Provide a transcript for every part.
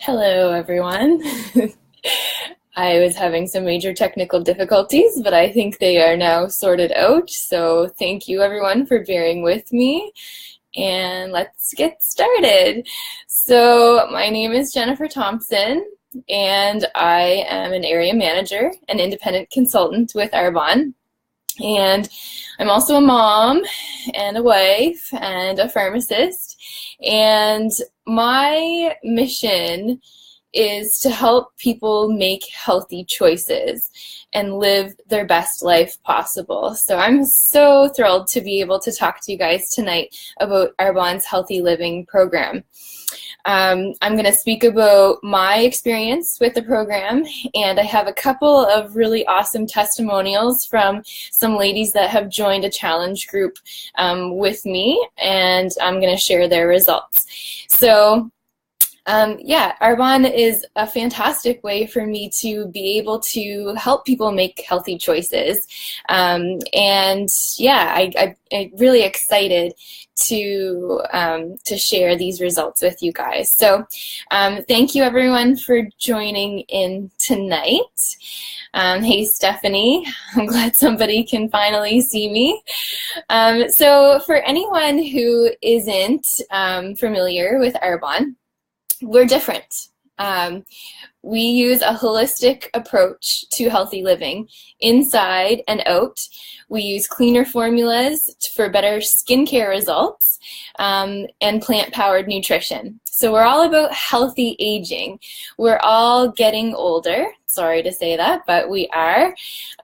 Hello, everyone. I was having some major technical difficulties, but I think they are now sorted out. So thank you, everyone, for bearing with me. And let's get started. So my name is Jennifer Thompson, and I am an area manager and independent consultant with Arbonne. And I'm also a mom and a wife and a pharmacist. And my mission is to help people make healthy choices and live their best life possible. So I'm so thrilled to be able to talk to you guys tonight about Arbonne's Healthy Living program. I'm going to speak about my experience with the program, and I have a couple of really awesome testimonials from some ladies that have joined a challenge group with me, and I'm going to share their results. So Arbonne is a fantastic way for me to be able to help people make healthy choices. I'm really excited to share these results with you guys. So thank you everyone for joining in tonight. Hey Stephanie, I'm glad somebody can finally see me. So for anyone who isn't familiar with Arbonne, we're different. We use a holistic approach to healthy living, inside and out. We use cleaner formulas for better skincare results and plant-powered nutrition. So we're all about healthy aging. We're all getting older. Sorry to say that, but we are.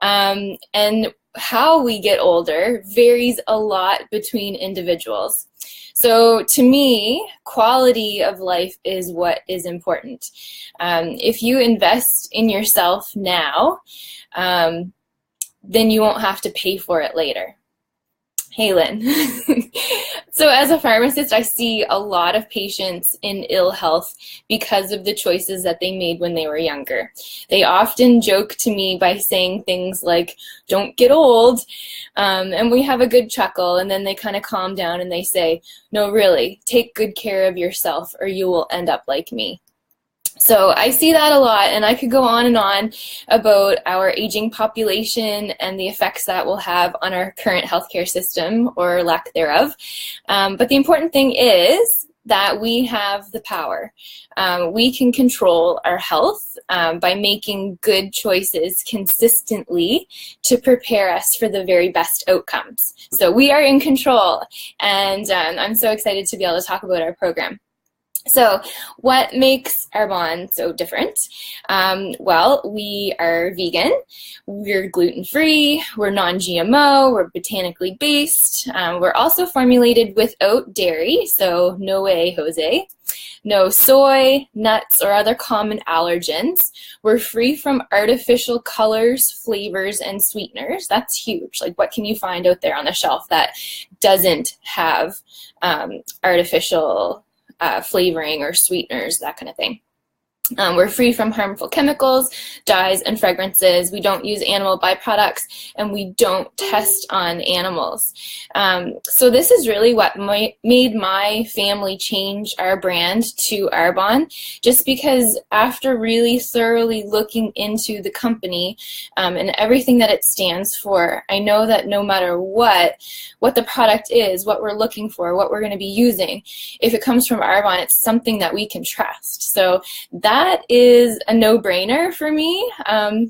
And how we get older varies a lot between individuals. So to me, quality of life is what is important. If you invest in yourself now, then you won't have to pay for it later. Hey, Lynn. So as a pharmacist, I see a lot of patients in ill health because of the choices that they made when they were younger. They often joke to me by saying things like, don't get old, and we have a good chuckle, and then they kind of calm down and they say, no, really, take good care of yourself or you will end up like me. So I see that a lot, and I could go on and on about our aging population and the effects that will have on our current healthcare system or lack thereof. But the important thing is that we have the power. We can control our health by making good choices consistently to prepare us for the very best outcomes. So we are in control, and I'm so excited to be able to talk about our program. So what makes Arbonne so different? Well, we are vegan, we're gluten-free, we're non-GMO, we're botanically based, we're also formulated without dairy, so no way, Jose. No soy, nuts, or other common allergens. We're free from artificial colors, flavors, and sweeteners. That's huge. Like, what can you find out there on the shelf that doesn't have artificial flavoring or sweeteners, that kind of thing. We're free from harmful chemicals, dyes, and fragrances. We don't use animal byproducts, and we don't test on animals. So this is really what made my family change our brand to Arbonne, just because after really thoroughly looking into the company and everything that it stands for, I know that no matter what the product is, what we're looking for, what we're going to be using, if it comes from Arbonne, it's something that we can trust. So that is a no-brainer for me.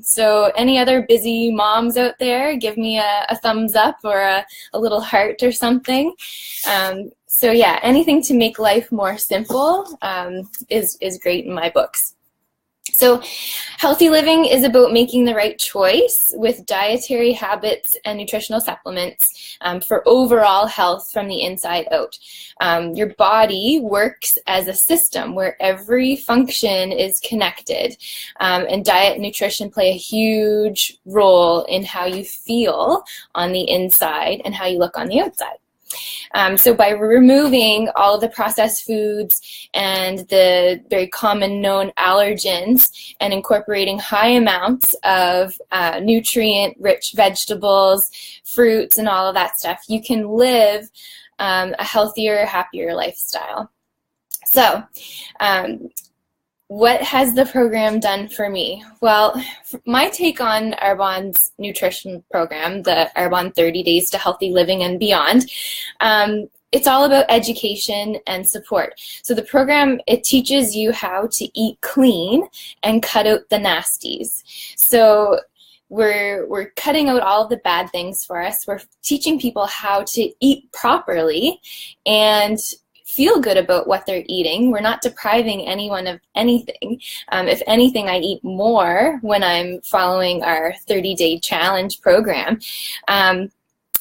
So any other busy moms out there, give me a thumbs up or a little heart or something. So yeah, anything to make life more simple is great in my books. So healthy living is about making the right choice with dietary habits and nutritional supplements for overall health from the inside out. Your body works as a system where every function is connected, and diet and nutrition play a huge role in how you feel on the inside and how you look on the outside. So by removing all of the processed foods and the very common known allergens and incorporating high amounts of nutrient-rich vegetables, fruits, and all of that stuff, you can live a healthier, happier lifestyle. So what has the program done for me? Well, my take on Arbonne's nutrition program, the Arbonne 30 Days to Healthy Living and Beyond, it's all about education and support. So the program, it teaches you how to eat clean and cut out the nasties. So we're cutting out all of the bad things for us. We're teaching people how to eat properly and feel good about what they're eating. We're not depriving anyone of anything. If anything, I eat more when I'm following our 30-day challenge program.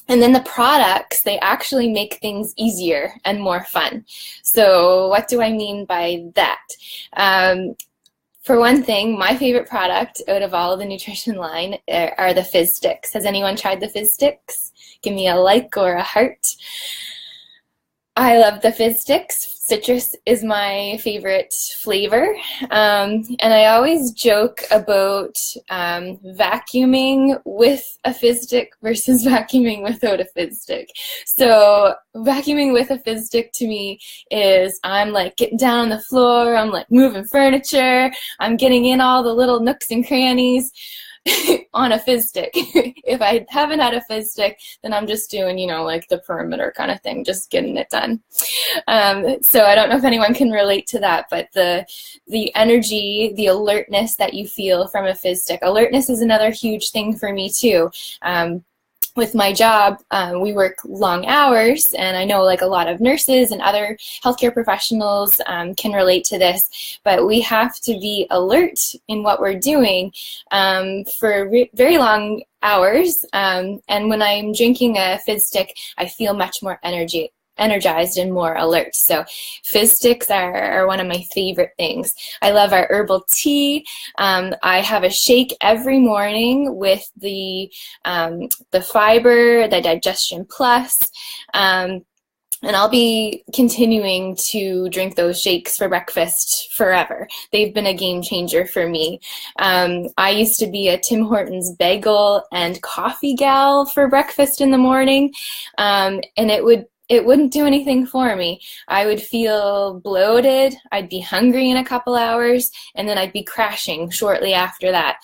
And then the products, they actually make things easier and more fun. So what do I mean by that? For one thing, my favorite product out of all of the nutrition line are the Fizz Sticks. Has anyone tried the Fizz Sticks? Give me a like or a heart. I love the Fizz Sticks. Citrus is my favorite flavor. And I always joke about vacuuming with a Fizz Stick versus vacuuming without a Fizz Stick. So vacuuming with a Fizz Stick to me is I'm like getting down on the floor, I'm like moving furniture, I'm getting in all the little nooks and crannies on a Fizz Stick. If I haven't had a Fizz Stick, then I'm just doing, you know, like the perimeter kind of thing, just getting it done. So I don't know if anyone can relate to that, but the energy, the alertness that you feel from a Fizz Stick. Alertness is another huge thing for me too. With my job, we work long hours, and I know like a lot of nurses and other healthcare professionals can relate to this, but we have to be alert in what we're doing for very long hours, and when I'm drinking a Fizz Stick, I feel much more energized and more alert. So Fizz Sticks are one of my favorite things. I love our herbal tea. I have a shake every morning with the fiber, the Digestion Plus, and I'll be continuing to drink those shakes for breakfast forever. They've been a game changer for me. I used to be a Tim Hortons bagel and coffee gal for breakfast in the morning, and it wouldn't do anything for me. I would feel bloated, I'd be hungry in a couple hours, and then I'd be crashing shortly after that.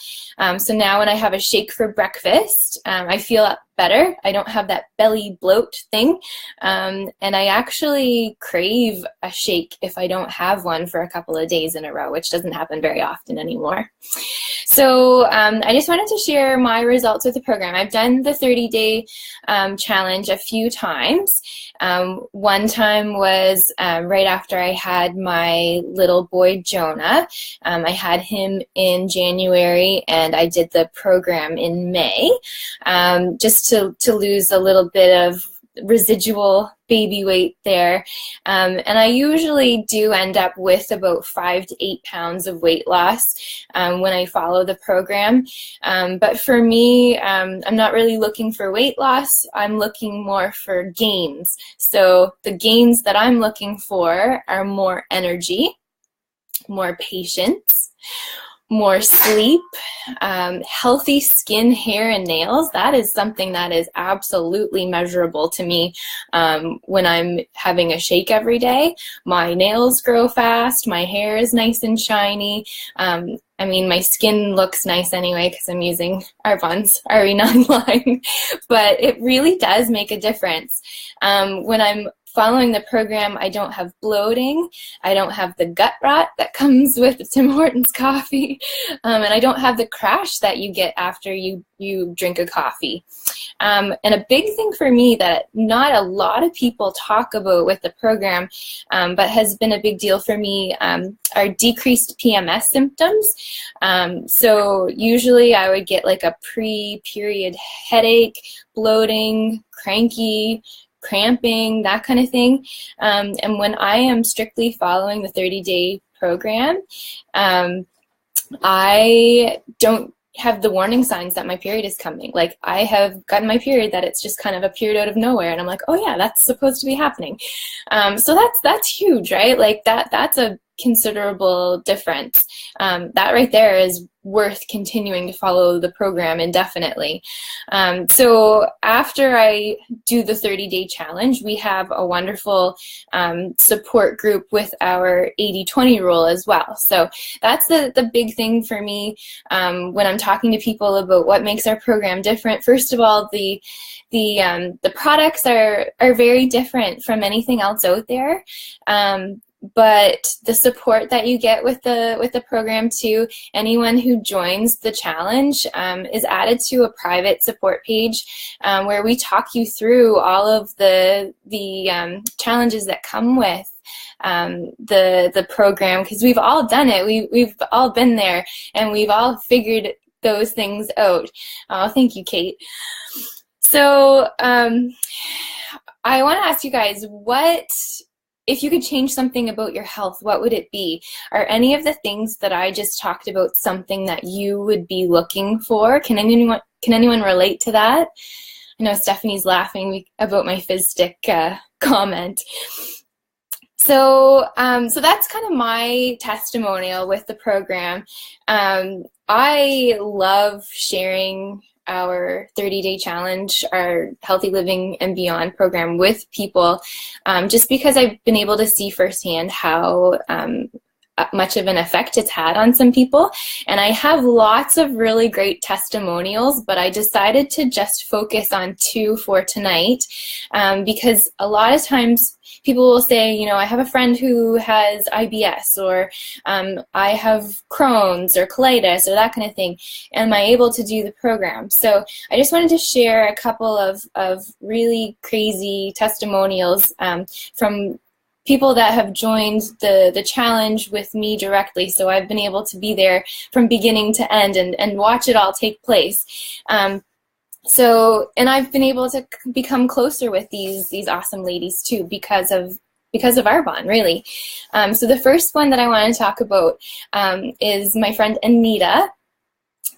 So now when I have a shake for breakfast, I feel better. I don't have that belly bloat thing, and I actually crave a shake if I don't have one for a couple of days in a row, which doesn't happen very often anymore. So I just wanted to share my results with the program. I've done the 30-day challenge a few times. One time was right after I had my little boy Jonah. I had him in January, and I did the program in May, just to lose a little bit of residual baby weight there. And I usually do end up with about 5 to 8 pounds of weight loss when I follow the program. But for me, I'm not really looking for weight loss. I'm looking more for gains. So the gains that I'm looking for are more energy, more patience, more sleep, healthy skin, hair, and nails. That is something that is absolutely measurable to me when I'm having a shake every day. My nails grow fast, my hair is nice and shiny. I mean, my skin looks nice anyway because I'm using Arbonne's RE9 line, but it really does make a difference. When I'm following the program, I don't have bloating, I don't have the gut rot that comes with Tim Hortons coffee, and I don't have the crash that you get after you drink a coffee. And a big thing for me that not a lot of people talk about with the program, but has been a big deal for me, are decreased PMS symptoms. So usually I would get like a pre-period headache, bloating, cranky, cramping, that kind of thing. And when I am strictly following the 30-day program, I don't have the warning signs that my period is coming. Like, I have gotten my period that it's just kind of appeared out of nowhere, and I'm like, oh yeah, that's supposed to be happening. So that's huge, right? Like that's a considerable difference. That right there is worth continuing to follow the program indefinitely. So after I do the 30-day challenge, we have a wonderful support group with our 80-20 rule as well. So that's the big thing for me when I'm talking to people about what makes our program different. First of all, the products are very different from anything else out there. But the support that you get with the program too, anyone who joins the challenge is added to a private support page where we talk you through all of the challenges that come with the program, because we've all done it. We've all been there, and we've all figured those things out. Oh, thank you, Kate. So I want to ask you guys, if you could change something about your health, what would it be? Are any of the things that I just talked about something that you would be looking for? Can anyone relate to that? I know Stephanie's laughing about my fizz stick comment. So that's kind of my testimonial with the program. I love sharing our 30-day challenge, our Healthy Living and Beyond program with people, just because I've been able to see firsthand how much of an effect it's had on some people. And I have lots of really great testimonials, but I decided to just focus on 2 for tonight, because a lot of times people will say, you know, I have a friend who has IBS, or I have Crohn's or colitis or that kind of thing. Am I able to do the program? So I just wanted to share a couple of really crazy testimonials from people that have joined the challenge with me directly. So I've been able to be there from beginning to end and watch it all take place. And I've been able to become closer with these awesome ladies too because of Arbonne, really. So the first one that I want to talk about is my friend Anita.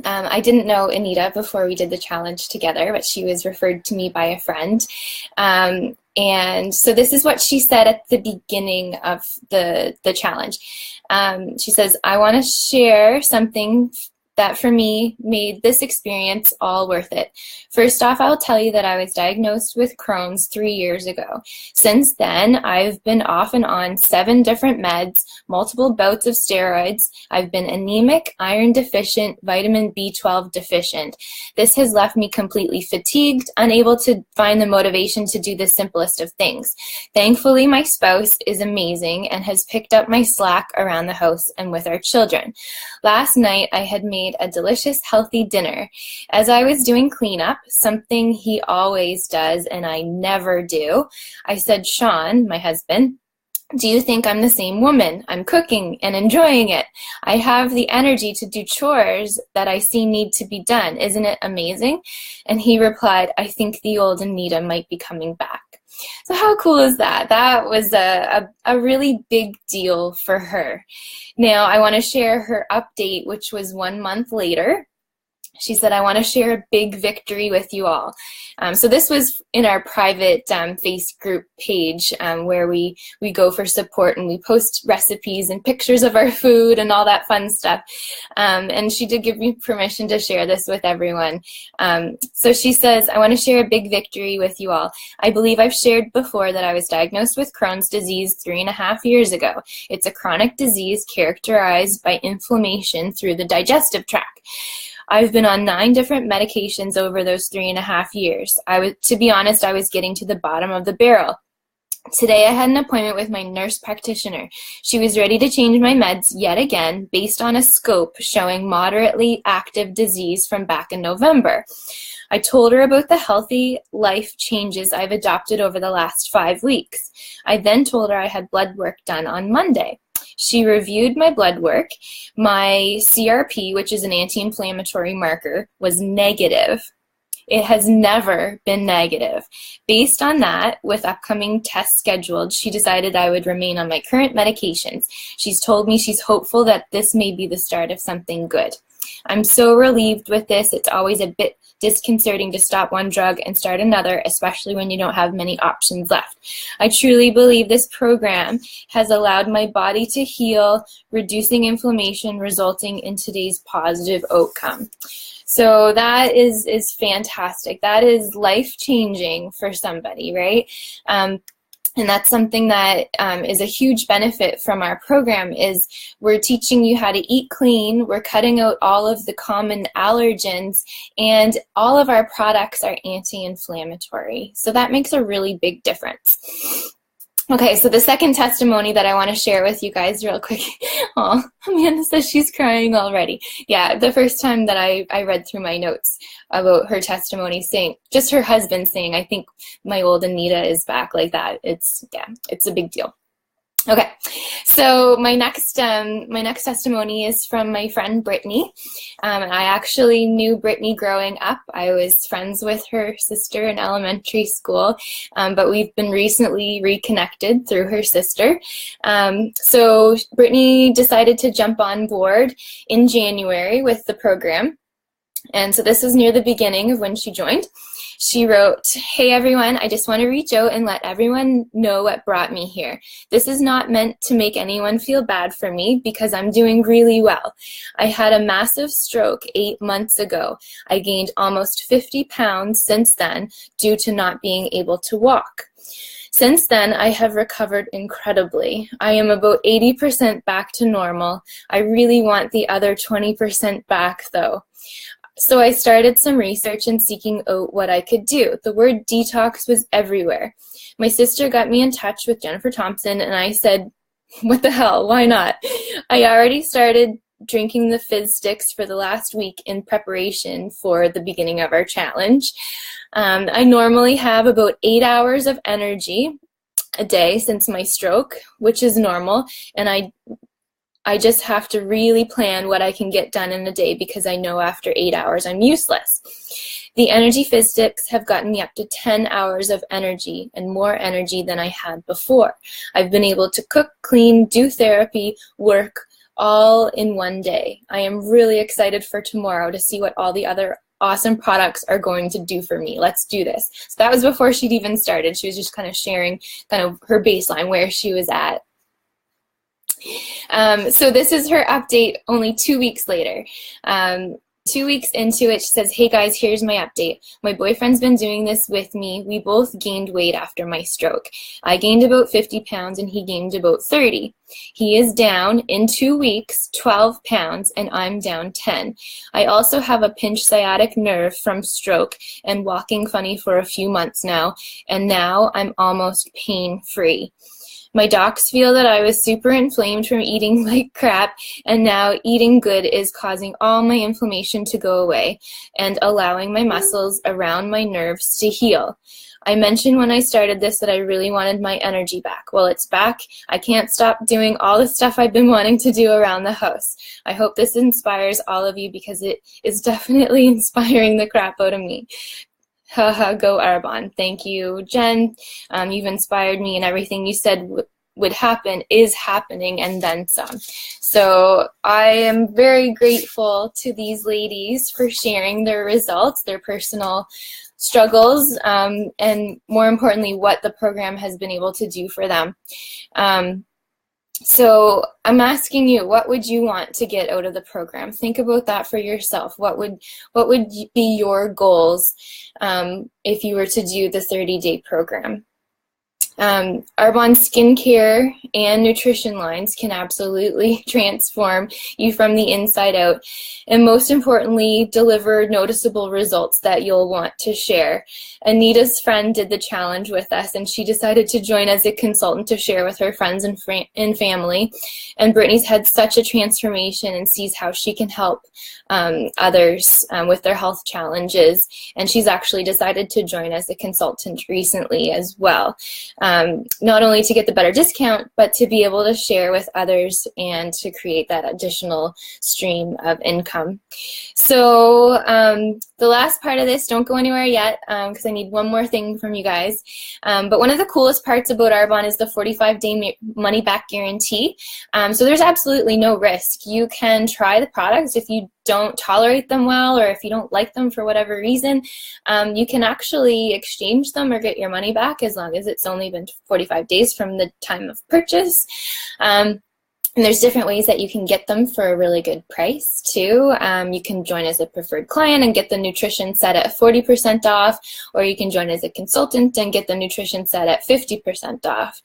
I didn't know Anita before we did the challenge together, but she was referred to me by a friend. And so this is what she said at the beginning of the challenge. She says, I want to share something that for me made this experience all worth it. First off, I'll tell you that I was diagnosed with Crohn's 3 years ago. Since then, I've been off and on 7 different meds, multiple bouts of steroids. I've been anemic, iron deficient, vitamin B12 deficient. This has left me completely fatigued, unable to find the motivation to do the simplest of things. Thankfully, my spouse is amazing and has picked up my slack around the house and with our children. Last night, I had made a delicious, healthy dinner. As I was doing cleanup, something he always does and I never do, I said, Sean, my husband, do you think I'm the same woman? I'm cooking and enjoying it. I have the energy to do chores that I see need to be done. Isn't it amazing? And he replied, I think the old Anita might be coming back. So how cool is that? That was a really big deal for her. Now I want to share her update, which was 1 month later. She said, I want to share a big victory with you all. So this was in our private face group page where we go for support and we post recipes and pictures of our food and all that fun stuff. And she did give me permission to share this with everyone. So she says, I want to share a big victory with you all. I believe I've shared before that I was diagnosed with Crohn's disease 3.5 years ago. It's a chronic disease characterized by inflammation through the digestive tract. I've been on 9 different medications over those 3.5 years. To be honest, I was getting to the bottom of the barrel. Today I had an appointment with my nurse practitioner. She was ready to change my meds yet again based on a scope showing moderately active disease from back in November. I told her about the healthy life changes I've adopted over the last 5 weeks. I then told her I had blood work done on Monday. She reviewed my blood work. My CRP, which is an anti-inflammatory marker, was negative. It has never been negative. Based on that, with upcoming tests scheduled, she decided I would remain on my current medications. She's told me she's hopeful that this may be the start of something good. I'm so relieved with this. It's always a bit disconcerting to stop one drug and start another, especially when you don't have many options left. I truly believe this program has allowed my body to heal, reducing inflammation, resulting in today's positive outcome. So that is fantastic. That is life-changing for somebody, right? And that's something that is a huge benefit from our program is we're teaching you how to eat clean, we're cutting out all of the common allergens, and all of our products are anti-inflammatory. So that makes a really big difference. Okay, so the second testimony that I want to share with you guys real quick. Oh, Amanda says she's crying already. Yeah, the first time that I read through my notes about her testimony saying, just her husband saying, I think my old Anita is back, like that. It's a big deal. Okay, so my next testimony is from my friend Brittany. I actually knew Brittany growing up. I was friends with her sister in elementary school, but we've been recently reconnected through her sister. So Brittany decided to jump on board in January with the program. And so this was near the beginning of when she joined. She wrote, "Hey everyone, I just want to reach out and let everyone know what brought me here. This is not meant to make anyone feel bad for me because I'm doing really well. I had a massive stroke 8 months ago. I gained almost 50 pounds since then due to not being able to walk. Since then, I have recovered incredibly. I am about 80% back to normal. I really want the other 20% back though. So I started some research and seeking out what I could do. The word detox was everywhere. My sister got me in touch with Jennifer Thompson, and I said, what the hell, why not? I already started drinking the fizz sticks for the last week in preparation for the beginning of our challenge. I normally have about 8 hours of energy a day since my stroke, which is normal, and I just have to really plan what I can get done in a day because I know after 8 hours I'm useless. The energy fizz sticks have gotten me up to 10 hours of energy and more energy than I had before. I've been able to cook, clean, do therapy, work, all in one day. I am really excited for tomorrow to see what all the other awesome products are going to do for me. Let's do this." So that was before she'd even started. She was just kind of sharing kind of her baseline, where she was at. So this is her update only 2 weeks later. 2 weeks into it, she says, "Hey guys, here's my update. My boyfriend's been doing this with me. We both gained weight after my stroke. I gained about 50 pounds and he gained about 30. He is down in 2 weeks, 12 pounds, and I'm down 10. I also have a pinched sciatic nerve from stroke and walking funny for a few months now, and now I'm almost pain-free. My docs feel that I was super inflamed from eating like crap, and now eating good is causing all my inflammation to go away and allowing my muscles around my nerves to heal. I mentioned when I started this that I really wanted my energy back. Well, it's back. I can't stop doing all the stuff I've been wanting to do around the house. I hope this inspires all of you because it is definitely inspiring the crap out of me. Haha, go Arbonne." Thank you, Jen. You've inspired me, and everything you said would happen is happening, and then some. So I am very grateful to these ladies for sharing their results, their personal struggles, and more importantly, what the program has been able to do for them. So I'm asking you, what would you want to get out of the program? Think about that for yourself. What would be your goals if you were to do the 30-day program? Arbonne skincare and nutrition lines can absolutely transform you from the inside out, and most importantly, deliver noticeable results that you'll want to share. Anita's friend did the challenge with us, and she decided to join as a consultant to share with her friends and family. And Brittany's had such a transformation and sees how she can help others with their health challenges, and she's actually decided to join as a consultant recently as well. Not only to get the better discount, but to be able to share with others and to create that additional stream of income. So the last part of this, don't go anywhere yet because I need one more thing from you guys. But one of the coolest parts about Arbonne is the 45-day money-back guarantee. So there's absolutely no risk. You can try the products. If you don't tolerate them well, or if you don't like them for whatever reason, you can actually exchange them or get your money back as long as it's only been 45 days from the time of purchase. And there's different ways that you can get them for a really good price too. You can join as a preferred client and get the nutrition set at 40% off, or you can join as a consultant and get the nutrition set at 50% off.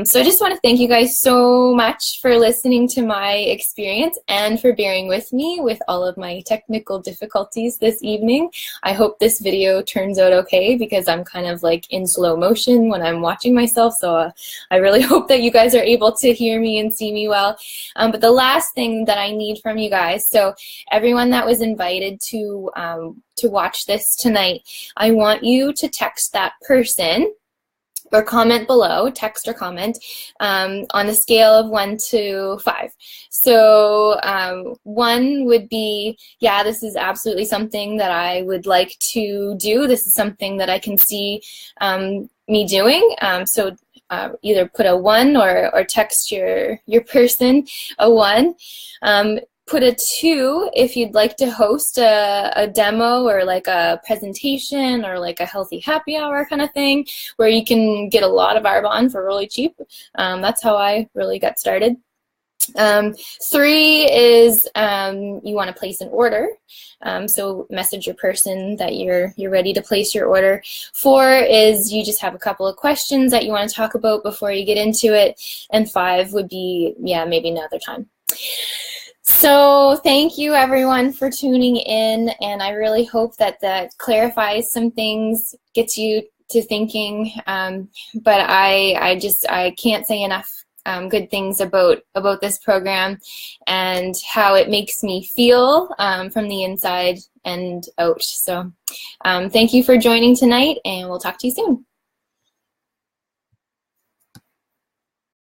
So I just want to thank you guys so much for listening to my experience and for bearing with me with all of my technical difficulties this evening. I hope this video turns out okay, because I'm kind of like in slow motion when I'm watching myself. So I really hope that you guys are able to hear me and see me well. But the last thing that I need from you guys, so everyone that was invited to watch this tonight, I want you to text that person or comment below, text or comment, on a scale of 1 to 5. So 1 would be, yeah, this is absolutely something that I would like to do. This is something that I can see me doing. So either put a 1 or text your person a 1. Put a 2 if you'd like to host a demo or like a presentation or like a healthy happy hour kind of thing where you can get a lot of Arbonne for really cheap. That's how I really got started. 3 is you want to place an order. So message your person that you're ready to place your order. 4 is you just have a couple of questions that you want to talk about before you get into it. And 5 would be, yeah, maybe another time. So thank you everyone for tuning in, and I really hope that that clarifies some things, gets you to thinking. But I can't say enough good things about this program and how it makes me feel from the inside and out. So thank you for joining tonight, and we'll talk to you soon.